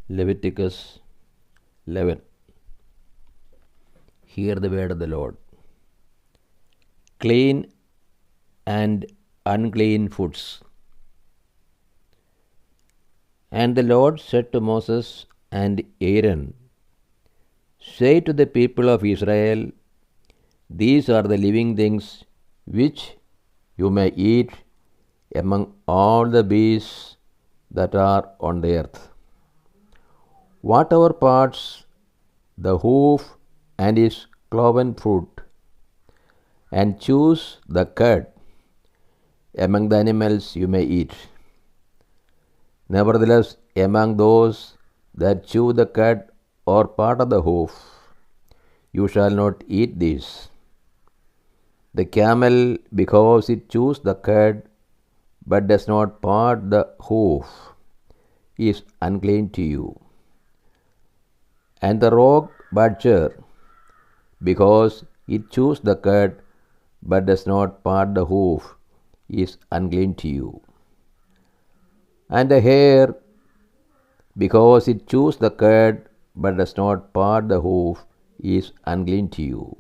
Leviticus 11. Hear the word of the Lord. Clean and unclean foods. And the Lord said to Moses and Aaron, Say to the people of Israel, These are the living things which you may eat among all the beasts that are on the earth. Whatever parts the hoof and is cloven foot, and choose the cud among the animals you may eat. Nevertheless, among those that chew the cud or part of the hoof, you shall not eat these. The camel, because it chews the cud but does not part the hoof, is unclean to you. And the rock badger, because it chews the cud but does not part the hoof, is unclean to you. And the hare, because it chews the cud but does not part the hoof, is unclean to you.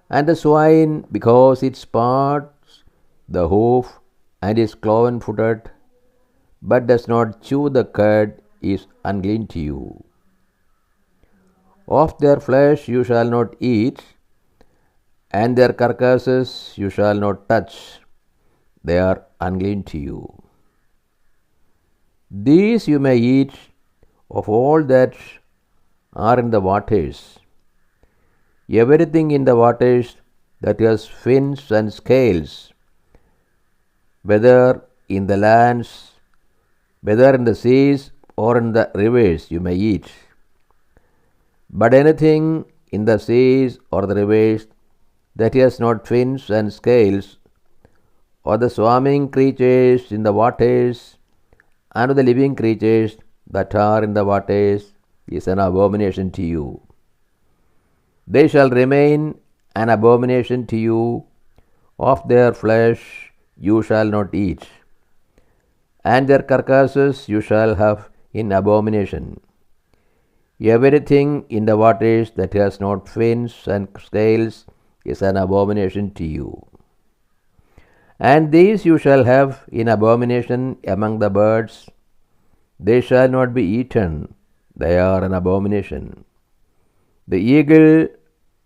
And the swine, because it parts the hoof and is cloven-footed, but does not chew the cud, is unclean to you. Of their flesh you shall not eat, and their carcasses you shall not touch. They are unclean to you. These you may eat of all that are in the waters. Everything in the waters that has fins and scales, whether in the lands, whether in the seas or in the rivers, you may eat. But anything in the seas or the rivers that has not fins and scales, or the swarming creatures in the waters, and the living creatures that are in the waters, is an abomination to you. They shall remain an abomination to you. Of their flesh you shall not eat, and their carcasses you shall have in abomination. Everything in the waters that has not fins and scales is an abomination to you. And these you shall have in abomination among the birds. They shall not be eaten, they are an abomination. The eagle,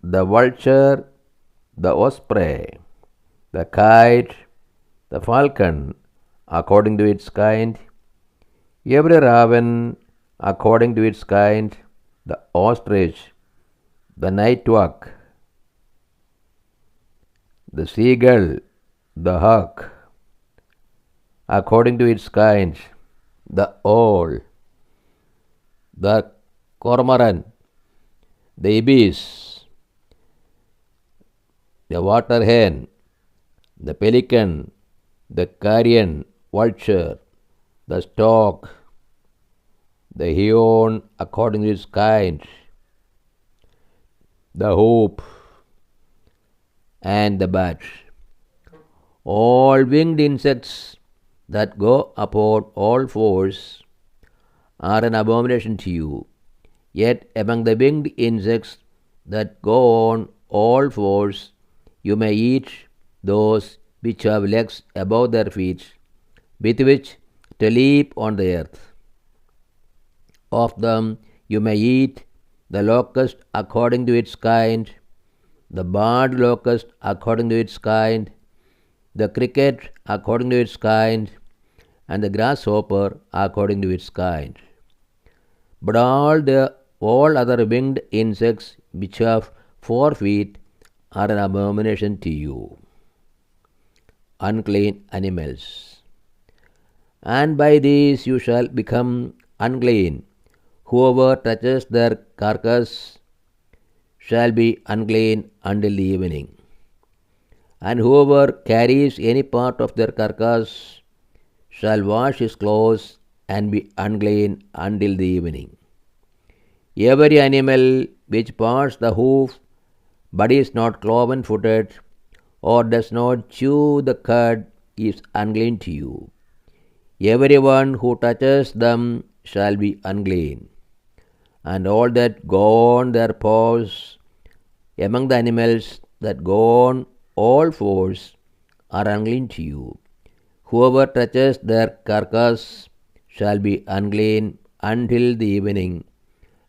the vulture, the osprey, the kite, the falcon, according to its kind, every raven, according to its kind, the ostrich, the nighthawk, the seagull, the hawk, according to its kind, the owl, the cormorant, the ibis, the water hen, the pelican, the carrion vulture, the stork, the heron according to its kind, the hoop, and the bat. All winged insects that go upon all fours are an abomination to you. Yet among the winged insects that go on all fours, you may eat those which have legs above their feet, with which to leap on the earth. Of them you may eat the locust according to its kind, the barred locust according to its kind, the cricket according to its kind, and the grasshopper according to its kind. But all other winged insects which have 4 feet are an abomination to you. Unclean animals. And by these you shall become unclean. Whoever touches their carcass shall be unclean until the evening. And whoever carries any part of their carcass shall wash his clothes and be unclean until the evening. Every animal which parts the hoof but is not cloven-footed or does not chew the cud is unclean to you. Everyone who touches them shall be unclean, and all that go on their paws among the animals that go on all fours are unclean to you. Whoever touches their carcass shall be unclean until the evening,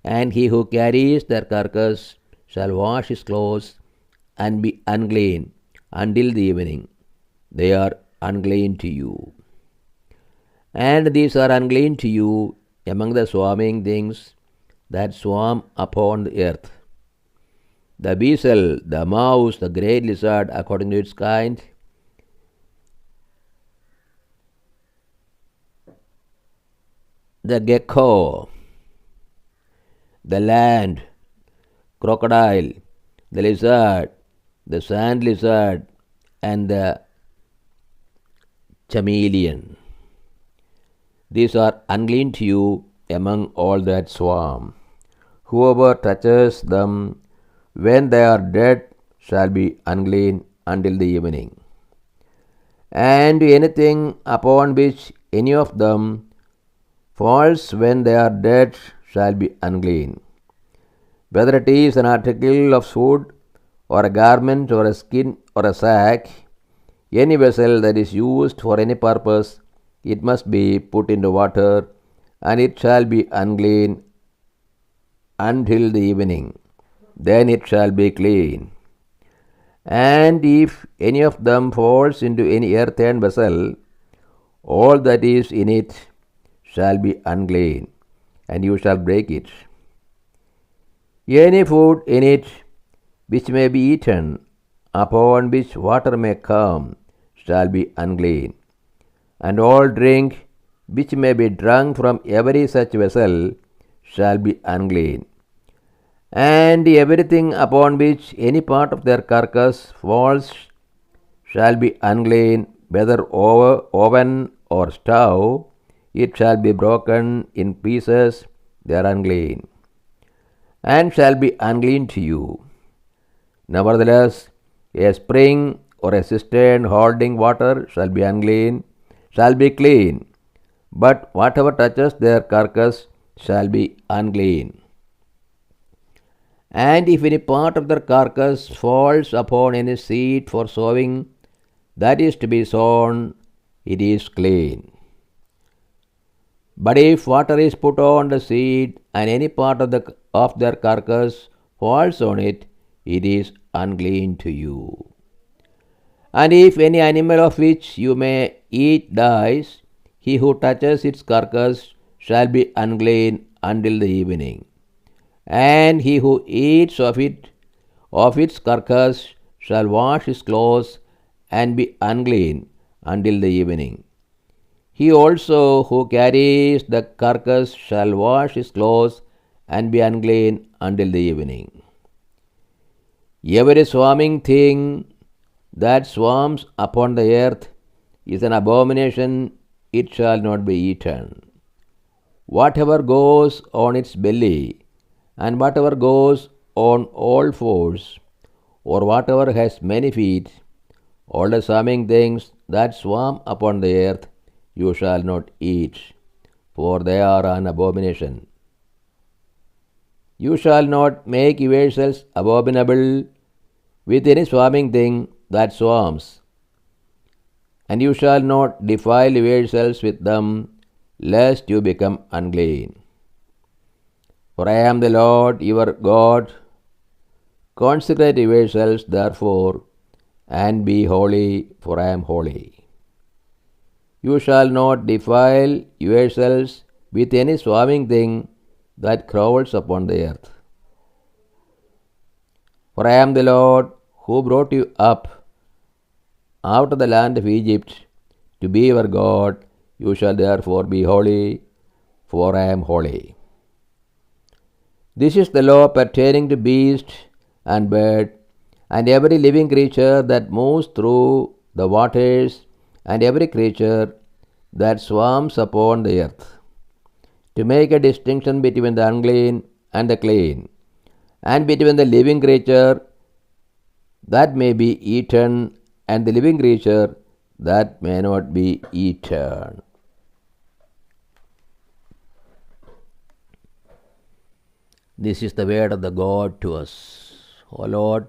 and he who carries their carcass shall wash his clothes and be unclean until the evening. They are unclean to you. And these are unclean to you among the swarming things that swarm upon the earth: the weasel, the mouse, the great lizard according to its kind, the gecko, the land, crocodile, the lizard, the sand lizard, and the chameleon. These are unclean to you among all that swarm. Whoever touches them when they are dead shall be unclean until the evening. And anything upon which any of them falls when they are dead shall be unclean, whether it is an article of food, or a garment, or a skin, or a sack, any vessel that is used for any purpose, it must be put into water, and it shall be unclean until the evening. Then it shall be clean. And if any of them falls into any earthen vessel, all that is in it shall be unclean, and you shall break it. Any food in it which may be eaten, upon which water may come, shall be unclean, and all drink which may be drunk from every such vessel shall be unclean. And everything upon which any part of their carcass falls shall be unclean, whether oven or stove, it shall be broken in pieces, they are unclean, and shall be unclean to you. Nevertheless, a spring or a cistern holding water shall be clean, but whatever touches their carcass shall be unclean. And if any part of their carcass falls upon any seed for sowing that is to be sown, it is clean. But if water is put on the seed, and any part of their carcass falls on it, it is unclean to you. And if any animal of which you may eat dies, he who touches its carcass shall be unclean until the evening. And he who eats of its carcass shall wash his clothes and be unclean until the evening. He also who carries the carcass shall wash his clothes and be unclean until the evening. Every swarming thing that swarms upon the earth is an abomination, it shall not be eaten. Whatever goes on its belly, and whatever goes on all fours, or whatever has many feet, all the swarming things that swarm upon the earth, you shall not eat, for they are an abomination. You shall not make yourselves abominable with any swarming thing that swarms, and you shall not defile yourselves with them, lest you become unclean. For I am the Lord your God. Consecrate yourselves therefore, and be holy, for I am holy. You shall not defile yourselves with any swarming thing that crawls upon the earth. For I am the Lord who brought you up out of the land of Egypt to be your God. You shall therefore be holy, for I am holy. This is the law pertaining to beast and bird, and every living creature that moves through the waters, and every creature that swarms upon the earth, to make a distinction between the unclean and the clean, and between the living creature that may be eaten and the living creature that may not be eaten. This is the word of the God to us. O Lord,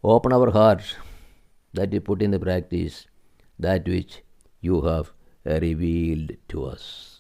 open our hearts that we put in the practice that which you have revealed to us.